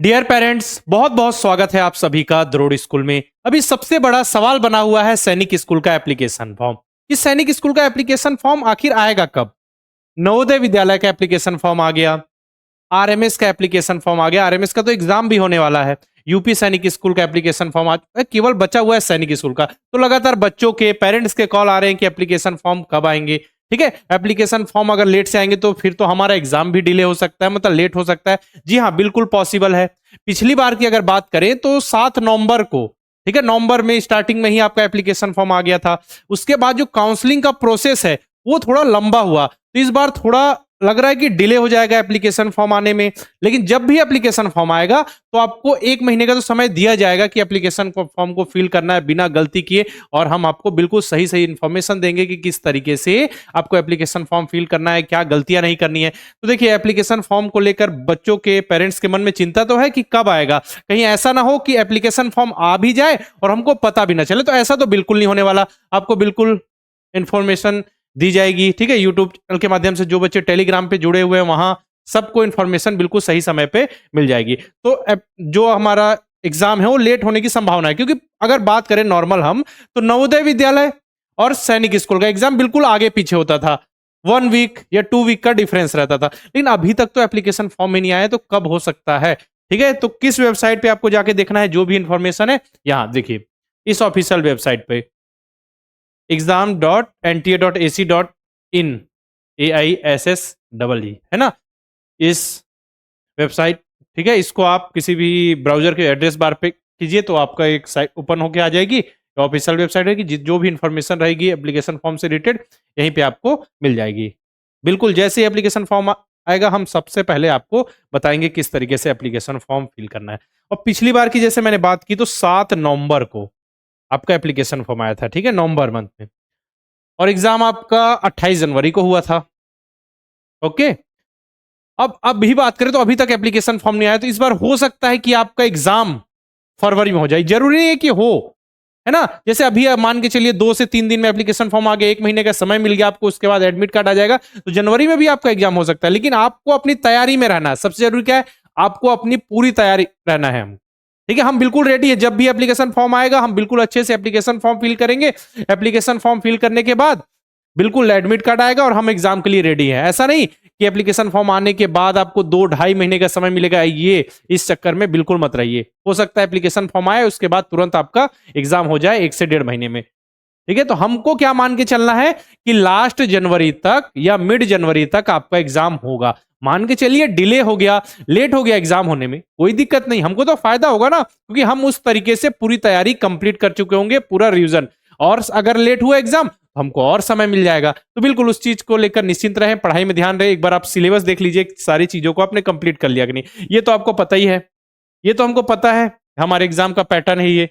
Dear parents, बहुत बहुत स्वागत है आप सभी का द्रोड़ स्कूल में। अभी सबसे बड़ा सवाल बना हुआ है सैनिक स्कूल का एप्लीकेशन फॉर्म। इस सैनिक स्कूल का एप्लीकेशन फॉर्म आखिर आएगा कब? नवोदय विद्यालय का एप्लीकेशन फॉर्म आ गया, आरएमएस का एप्लीकेशन फॉर्म आ गया, आरएमएस का तो एग्जाम भी होने वाला है। यूपी सैनिक स्कूल का एप्लीकेशन फॉर्म आ केवल बचा हुआ है सैनिक स्कूल का। तो लगातार बच्चों के पेरेंट्स के कॉल आ रहे हैं कि एप्लीकेशन फॉर्म कब आएंगे। ठीक है, एप्लीकेशन फॉर्म अगर लेट से आएंगे तो फिर तो हमारा एग्जाम भी डिले हो सकता है, मतलब लेट हो सकता है। जी हाँ, बिल्कुल पॉसिबल है। पिछली बार की अगर बात करें तो 7 नवंबर को, ठीक है, नवंबर में स्टार्टिंग में ही आपका एप्लीकेशन फॉर्म आ गया था। उसके बाद जो काउंसलिंग का प्रोसेस है वो थोड़ा लंबा हुआ, तो इस बार थोड़ा लग रहा है कि डिले हो जाएगा एप्लीकेशन फॉर्म आने में। लेकिन जब भी एप्लीकेशन फॉर्म आएगा तो आपको 1 महीने का तो समय दिया जाएगा कि एप्लीकेशन फॉर्म को फिल करना है बिना गलती किए, और हम आपको बिल्कुल सही सही इंफॉर्मेशन देंगे कि किस तरीके से आपको एप्लीकेशन फॉर्म फिल करना है, क्या गलतियां नहीं करनी है। तो देखिए, एप्लीकेशन फॉर्म को लेकर बच्चों के पेरेंट्स के मन में चिंता तो है कि कब आएगा, कहीं ऐसा ना हो कि एप्लीकेशन फॉर्म आ भी जाए और हमको पता भी ना चले। तो ऐसा तो बिल्कुल नहीं होने वाला, आपको बिल्कुल इंफॉर्मेशन दी जाएगी। ठीक है, यूट्यूब चैनल के माध्यम से जो बच्चे टेलीग्राम पे जुड़े हुए हैं वहां सबको इंफॉर्मेशन बिल्कुल सही समय पे मिल जाएगी। तो जो हमारा एग्जाम है वो लेट होने की संभावना है, क्योंकि अगर बात करें नॉर्मल हम, तो नवोदय विद्यालय और सैनिक स्कूल का एग्जाम बिल्कुल आगे पीछे होता था, 1 वीक या 2 वीक का डिफरेंस रहता था। लेकिन अभी तक तो एप्लीकेशन फॉर्म ही नहीं आया, तो कब हो सकता है? ठीक है, तो किस वेबसाइट पे आपको जाके देखना है जो भी इंफॉर्मेशन है, यहाँ देखिए इस ऑफिशियल वेबसाइट पे exam.nta.ac.in, AISSEE है ना, इस वेबसाइट। ठीक है, इसको आप किसी भी ब्राउजर के एड्रेस बार पे कीजिए तो आपका एक साइट ओपन होके आ जाएगी। ऑफिशियल वेबसाइट है कि जो भी इंफॉर्मेशन रहेगी एप्लीकेशन फॉर्म से रिलेटेड यहीं पे आपको मिल जाएगी। बिल्कुल जैसे ही एप्लीकेशन फॉर्म आएगा हम सबसे पहले आपको बताएंगे किस तरीके से एप्लीकेशन फॉर्म फिल करना है। और पिछली बार की जैसे मैंने बात की तो 7 नवंबर को आपका एप्लीकेशन फॉर्म आया था, ठीक है, नवंबर मंथ में, और एग्जाम आपका 28 जनवरी को हुआ था। ओके, अब भी बात करें तो अभी तक एप्लीकेशन फॉर्म नहीं आया, तो इस बार हो सकता है कि आपका एग्जाम फरवरी में हो जाए। जरूरी नहीं है कि हो, है ना। जैसे अभी आप मान के चलिए 2 से 3 दिन में एप्लीकेशन फॉर्म आ गया, 1 महीने का समय मिल गया आपको, उसके बाद एडमिट कार्ड आ जाएगा, तो जनवरी में भी आपका एग्जाम हो सकता है। लेकिन आपको अपनी तैयारी में रहना है, सबसे जरूरी क्या है, आपको अपनी पूरी तैयारी रहना है। हम ठीक है, हम बिल्कुल रेडी है, जब भी एप्लीकेशन फॉर्म आएगा हम बिल्कुल अच्छे से एप्लीकेशन फॉर्म फिल करेंगे। एप्लीकेशन फॉर्म फिल करने के बाद बिल्कुल एडमिट कार्ड आएगा और हम एग्जाम के लिए रेडी हैं। ऐसा नहीं कि एप्लीकेशन फॉर्म आने के बाद आपको 2-2.5 महीने का समय मिलेगा, ये इस चक्कर में बिल्कुल मत रहिए। हो सकता है एप्लीकेशन फॉर्म आए उसके बाद तुरंत आपका एग्जाम हो जाए 1 से 1.5 महीने में। ठीक है, तो हमको क्या मान के चलना है कि लास्ट जनवरी तक या मिड जनवरी तक आपका एग्जाम होगा। मान के चलिए डिले हो गया, लेट हो गया एग्जाम होने में, कोई दिक्कत नहीं, हमको तो फायदा होगा ना, क्योंकि हम उस तरीके से पूरी तैयारी कंप्लीट कर चुके होंगे, पूरा रिवीजन। और अगर लेट हुआ एग्जाम हमको और समय मिल जाएगा। तो बिल्कुल उस चीज को लेकर निश्चिंत रहें, पढ़ाई में ध्यान रहे। एक बार आप सिलेबस देख लीजिए, सारी चीजों को आपने कंप्लीट कर लिया कि नहीं, ये तो आपको पता ही है, ये तो हमको पता है, हमारे एग्जाम का पैटर्न है ये।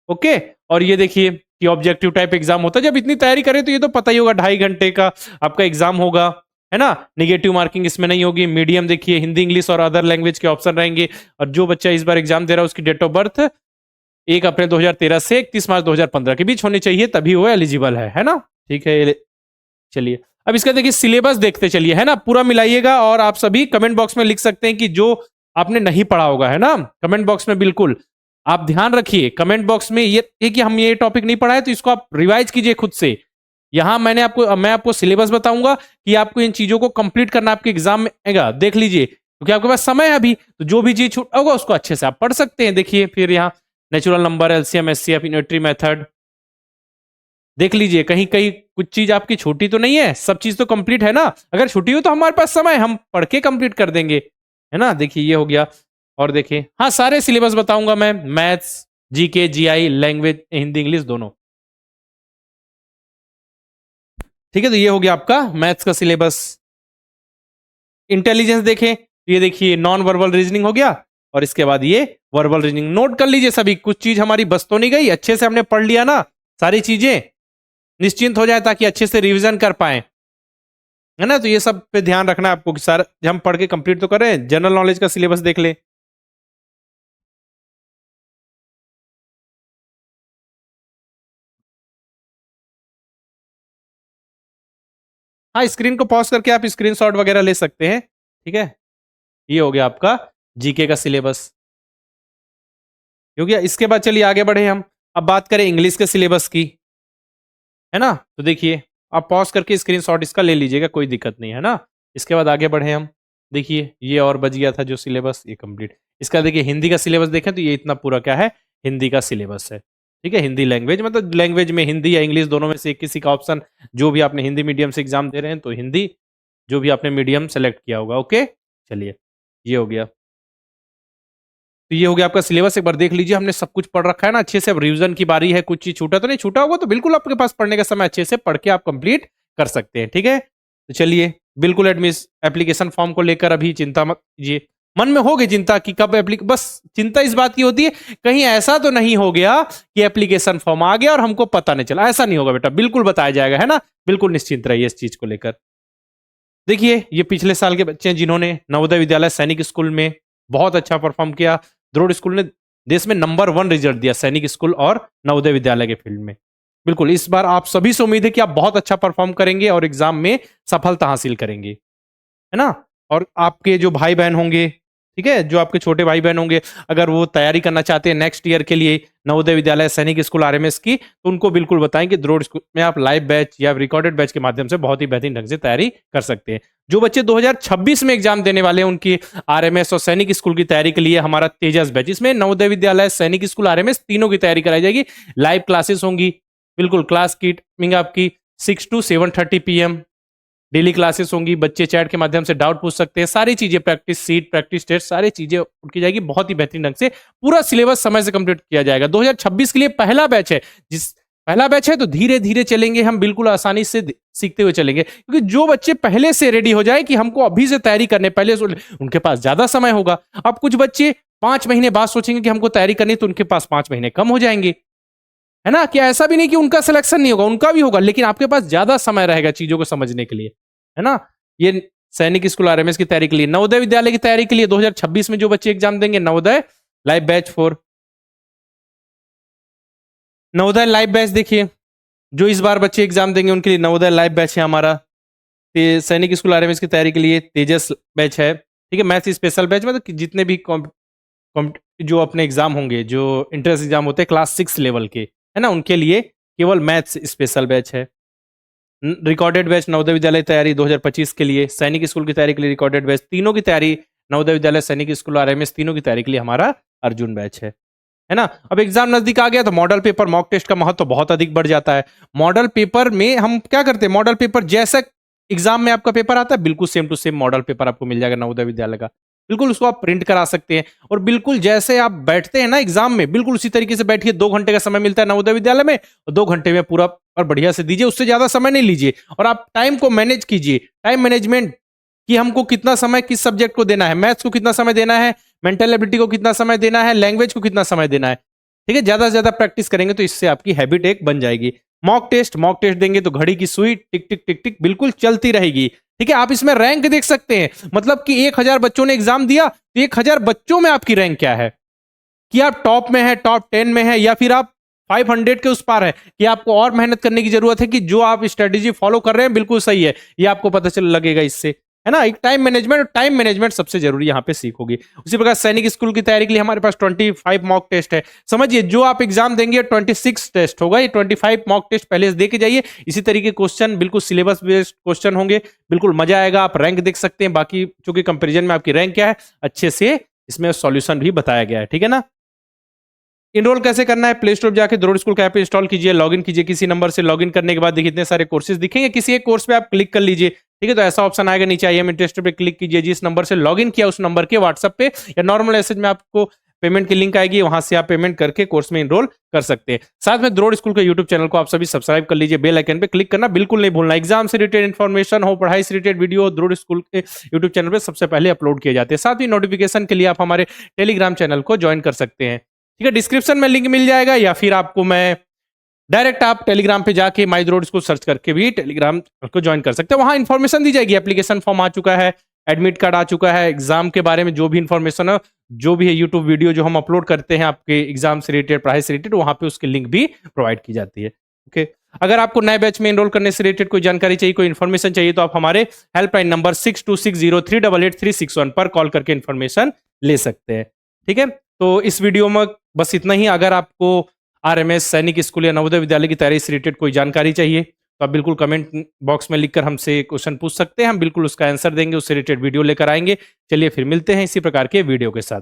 ओके, और ये देखिए कि ऑब्जेक्टिव टाइप एग्जाम होता है, जब इतनी तैयारी करें तो ये तो पता ही होगा 2.5 घंटे का आपका एग्जाम होगा, है ना। नेगेटिव मार्किंग इसमें नहीं होगी। मीडियम देखिए, हिंदी इंग्लिश और अदर लैंग्वेज के ऑप्शन रहेंगे। और जो बच्चा इस बार एग्जाम दे रहा है उसकी डेट ऑफ बर्थ 1 अप्रैल 2013 से 31 मार्च 2015 के बीच होनी चाहिए, तभी वो एलिजिबल है ना। ठीक है, चलिए अब इसका देखिए सिलेबस देखते चलिए, है ना, पूरा मिलाइएगा। और आप सभी कमेंट बॉक्स में लिख सकते हैं कि जो आपने नहीं पढ़ा होगा, है ना, कमेंट बॉक्स में बिल्कुल आप ध्यान रखिए। कमेंट बॉक्स में ये कि हम ये टॉपिक नहीं पढ़ा है तो इसको आप रिवाइज कीजिए खुद से। यहां मैं आपको सिलेबस बताऊंगा कि आपको इन चीजों को कंप्लीट करना आपके एग्जाम में आएगा, देख लीजिए, क्योंकि आपके पास समय है अभी, तो जो भी चीज छूटा होगा उसको अच्छे से आप पढ़ सकते हैं। देखिए फिर यहाँ natural number, LCM, HCF, unitary method देख लीजिए, कहीं कहीं कुछ चीज आपकी छोटी तो नहीं है, सब चीज तो कंप्लीट है ना। अगर छुट्टी हो तो हमारे पास समय, हम पढ़ के कंप्लीट कर देंगे, है ना। देखिए ये हो गया, और देखिए हाँ सारे सिलेबस बताऊंगा मैं, maths, GK, GI, language, Hindi English दोनों। ठीक है, तो ये हो गया आपका मैथ्स का सिलेबस। इंटेलिजेंस देखें, ये देखिए नॉन वर्बल रीजनिंग हो गया, और इसके बाद ये वर्बल रीजनिंग। नोट कर लीजिए सभी, कुछ चीज हमारी बस तो नहीं गई, अच्छे से हमने पढ़ लिया ना सारी चीजें, निश्चिंत हो जाए ताकि अच्छे से रिवीजन कर पाए, है ना। तो ये सब पे ध्यान रखना है आपको कि सारा हम पढ़ के कंप्लीट तो कर रहे हैं। जनरल नॉलेज का सिलेबस देख ले। हाँ, स्क्रीन को पॉज करके आप स्क्रीनशॉट वगैरह ले सकते हैं। ठीक है, ये हो गया आपका जीके का सिलेबस। क्योंकि इसके बाद चलिए आगे बढ़े हम। अब बात करें इंग्लिश के सिलेबस की, है ना। तो देखिए आप पॉज करके स्क्रीनशॉट इसका ले लीजिएगा, कोई दिक्कत नहीं है ना। इसके बाद आगे बढ़े हम। देखिए ये और बच गया था जो सिलेबस, ये कंप्लीट। इसका देखिए हिंदी का सिलेबस देखें तो ये इतना पूरा क्या है, हिंदी का सिलेबस है। ठीक है, हिंदी लैंग्वेज मतलब लैंग्वेज में हिंदी या इंग्लिश दोनों में से किसी का ऑप्शन, जो भी आपने हिंदी मीडियम से एग्जाम दे रहे हैं तो हिंदी, जो भी आपने मीडियम सेलेक्ट किया होगा। ओके, चलिए ये हो गया। तो ये हो गया आपका सिलेबस, एक बार देख लीजिए, हमने सब कुछ पढ़ रखा है ना अच्छे से। अब रिवीजन की बारी है, कुछ चीज छूटा तो नहीं, छूटा होगा तो बिल्कुल आपके पास पढ़ने का समय अच्छे से पढ़ के आप कंप्लीट कर सकते हैं। ठीक है, तो चलिए बिल्कुल एप्लीकेशन फॉर्म को लेकर अभी चिंता मत कीजिए। मन में होगी चिंता कि कब बस चिंता इस बात की होती है कहीं ऐसा तो नहीं हो गया कि एप्लीकेशन फॉर्म आ गया और हमको पता नहीं चला। ऐसा नहीं होगा बेटा, बिल्कुल बताया जाएगा, है ना। बिल्कुल निश्चिंत रहिए इस चीज को लेकर। देखिए ये पिछले साल के बच्चे हैं जिन्होंने नवोदय विद्यालय सैनिक स्कूल में बहुत अच्छा परफॉर्म किया। द्रोड़ स्कूल ने देश में नंबर 1 रिजल्ट दिया सैनिक स्कूल और नवोदय विद्यालय के फील्ड में। बिल्कुल इस बार आप सभी से उम्मीद है कि आप बहुत अच्छा परफॉर्म करेंगे और एग्जाम में सफलता हासिल करेंगे, है ना। और आपके जो भाई बहन होंगे, ठीक है, जो आपके छोटे भाई बहन होंगे, अगर वो तैयारी करना चाहते हैं नेक्स्ट ईयर के लिए नवोदय विद्यालय सैनिक स्कूल आरएमएस की, तो उनको बिल्कुल बताएं कि द्रोड़ स्कूल में आप लाइव बैच या रिकॉर्डेड बैच के माध्यम से बहुत ही बेहतरीन ढंग से तैयारी कर सकते हैं। जो बच्चे 2026 में एग्जाम देने वाले हैं उनकी आरएमएस और सैनिक स्कूल की तैयारी के लिए हमारा तेजस बैच, इसमें नवोदय विद्यालय सैनिक स्कूल आरएमएस तीनों की तैयारी कराई जाएगी। लाइव क्लासेस होंगी, बिल्कुल क्लास की टाइमिंग आपकी 6 to 7:30 PM। डेली क्लासेस होंगी, बच्चे चैट के माध्यम से डाउट पूछ सकते हैं, सारी चीजें प्रैक्टिस सीट, प्रैक्टिस टेस्ट, सारी चीजें की जाएगी बहुत ही बेहतरीन ढंग से। पूरा सिलेबस समय से कंप्लीट किया जाएगा। 2026 के लिए पहला बैच है, जिस पहला बैच है तो धीरे धीरे चलेंगे हम, बिल्कुल आसानी से सीखते हुए चलेंगे, क्योंकि जो बच्चे पहले से रेडी हो जाए कि हमको अभी से तैयारी करने, पहले से उनके पास ज्यादा समय होगा। अब कुछ बच्चे 5 महीने बाद सोचेंगे कि हमको तैयारी करनी, तो उनके पास 5 महीने कम हो जाएंगे, है ना। क्या ऐसा भी नहीं कि उनका सिलेक्शन नहीं होगा, उनका भी होगा, लेकिन आपके पास ज्यादा समय रहेगा चीजों को समझने के लिए, है ना। ये सैनिक स्कूल आरएमएस की तैयारी के लिए। नवोदय विद्यालय की तैयारी के लिए 2026 में जो बच्चे एग्जाम देंगे, Navodaya live batch 4, Navodaya live batch देखिए, जो इस बार बच्चे एग्जाम देंगे उनके लिए नवोदय लाइव बैच है हमारा। सैनिक स्कूल आरएमएस की तैयारी के लिए तेजस बैच है, ठीक है। मैथ्स स्पेशल बैच मतलब जितने भी जो अपने एग्जाम होंगे, जो इंट्रेंस एग्जाम होते हैं क्लास 6 लेवल के, है ना, उनके लिए केवल मैथ्स स्पेशल बैच है। रिकॉर्डेड बैच नवोदय विद्यालय तैयारी 2025 के लिए, सैनिक स्कूल की तैयारी के लिए रिकॉर्डेड बैच, तीनों की तैयारी नवोदय विद्यालय सैनिक स्कूल आरएमएस तीनों की तैयारी के लिए हमारा अर्जुन बैच है ना। अब एग्जाम नजदीक आ गया तो मॉडल पेपर मॉक टेस्ट का महत्व तो बहुत अधिक बढ़ जाता है। मॉडल पेपर में हम क्या करते हैं, मॉडल पेपर जैसा एग्जाम में आपका पेपर आता है बिल्कुल same to same model paper आपको मिल जाएगा नवोदय विद्यालय का। बिल्कुल उसको आप प्रिंट करा सकते हैं, और बिल्कुल जैसे आप बैठते हैं ना एग्जाम में, बिल्कुल उसी तरीके से बैठिए। 2 घंटे का समय मिलता है नवोदय विद्यालय में, और 2 घंटे में पूरा और बढ़िया से दीजिए, उससे ज्यादा समय नहीं लीजिए। और आप टाइम को मैनेज कीजिए, टाइम मैनेजमेंट, कि हमको कितना समय किस सब्जेक्ट को देना है, मैथ्स को कितना समय देना है, मेंटल एबिलिटी को कितना समय देना है, लैंग्वेज को कितना समय देना है, ठीक है। ज्यादा से ज्यादा प्रैक्टिस करेंगे तो इससे आपकी हैबिट एक बन जाएगी। मॉक टेस्ट देंगे तो घड़ी की सुई टिक टिक टिक टिक बिल्कुल चलती रहेगी, ठीक है। आप इसमें रैंक देख सकते हैं, मतलब कि 1000 बच्चों ने एग्जाम दिया तो 1000 बच्चों में आपकी रैंक क्या है, कि आप टॉप में है, टॉप 10 में है, या फिर आप 500 के उस पार है, कि आपको और मेहनत करने की जरूरत है, कि जो आप स्ट्रेटेजी फॉलो कर रहे हैं बिल्कुल सही है, ये आपको पता चल लगेगा इससे, है ना। एक टाइम मैनेजमेंट, और टाइम मैनेजमेंट सबसे जरूरी यहाँ पे सीखोगे। उसी प्रकार सैनिक स्कूल की तैयारी के लिए हमारे पास 25 मॉक टेस्ट है। समझिए जो आप एग्जाम देंगे 26 टेस्ट होगा, ये 25 मॉक टेस्ट पहले से दे के जाइए। इसी तरीके क्वेश्चन बिल्कुल सिलेबस बेस्ड क्वेश्चन होंगे, बिल्कुल मजा आएगा। आप रैंक देख सकते हैं, बाकी चूंकि कंपेरिजन में आपकी रैंक क्या है अच्छे से इसमें सॉल्यूशन भी बताया गया है, ठीक है ना। इनरोल कैसे करना है, प्ले स्टोर जाके द्रोड़ स्कूल का ऐप इंस्टॉल कीजिए, लॉगिन कीजिए किसी नंबर से। लॉगिन करने के बाद देखिए इतने सारे कोर्सेज दिखेंगे, किसी एक कोर्स पे आप क्लिक कर लीजिए, ठीक है। तो ऐसा ऑप्शन आएगा नीचे, आई एम इंटरेस्टेड पे क्लिक कीजिए। जिस नंबर से लॉगिन किया उस नंबर के व्हाट्सएप पे या नॉर्मल मैसेज में आपको पेमेंट की लिंक आएगी, वहां से आप पेमेंट करके कोर्स में इनरोल कर सकते हैं। साथ में द्रोड़ स्कूल के यूट्यूब चैनल को आप सभी सब्सक्राइब कर लीजिए, बेल आइकन पे क्लिक करना बिल्कुल नहीं भूलना। एग्जाम से रिलेटेड इन्फॉर्मेशन हो, पढ़ाई से रिलेटेड वीडियो द्रोड़ स्कूल के यूट्यूब चैनल पे सबसे पहले अपलोड किए जाते हैं। साथ ही नोटिफिकेशन के लिए आप हमारे टेलीग्राम चैनल को ज्वाइन कर सकते हैं, ठीक है। डिस्क्रिप्शन में लिंक मिल जाएगा, या फिर आपको मैं डायरेक्ट आप टेलीग्राम पे जाके माई द्रोड़ स्कूल सर्च करके भी टेलीग्राम को ज्वाइन कर सकते हैं। वहां इन्फॉर्मेशन दी जाएगी, एप्लीकेशन फॉर्म आ चुका है, एडमिट कार्ड आ चुका है, एग्जाम के बारे में जो भी इन्फॉर्मेशन है, जो भी है यूट्यूब वीडियो जो हम अपलोड करते हैं आपके एग्जाम से रिलेटेड, पढ़ाई से रिलेटेड, वहां पे उसकी लिंक भी प्रोवाइड की जाती है, ओके। अगर आपको नए बैच में एनरोल करने से रिलेटेड कोई जानकारी चाहिए, कोई इन्फॉर्मेशन चाहिए, तो आप हमारे हेल्पलाइन नंबर 6260388361 पर कॉल करके इन्फॉर्मेशन ले सकते हैं, ठीक है। तो इस वीडियो में बस इतना ही। अगर आपको आरएमएस, सैनिक स्कूल या नवोदय विद्यालय की तैयारी से रिलेटेड कोई जानकारी चाहिए तो आप बिल्कुल कमेंट बॉक्स में लिखकर हमसे क्वेश्चन पूछ सकते हैं, हम बिल्कुल उसका आंसर देंगे, उससे रिलेटेड वीडियो लेकर आएंगे। चलिए फिर मिलते हैं इसी प्रकार के वीडियो के साथ।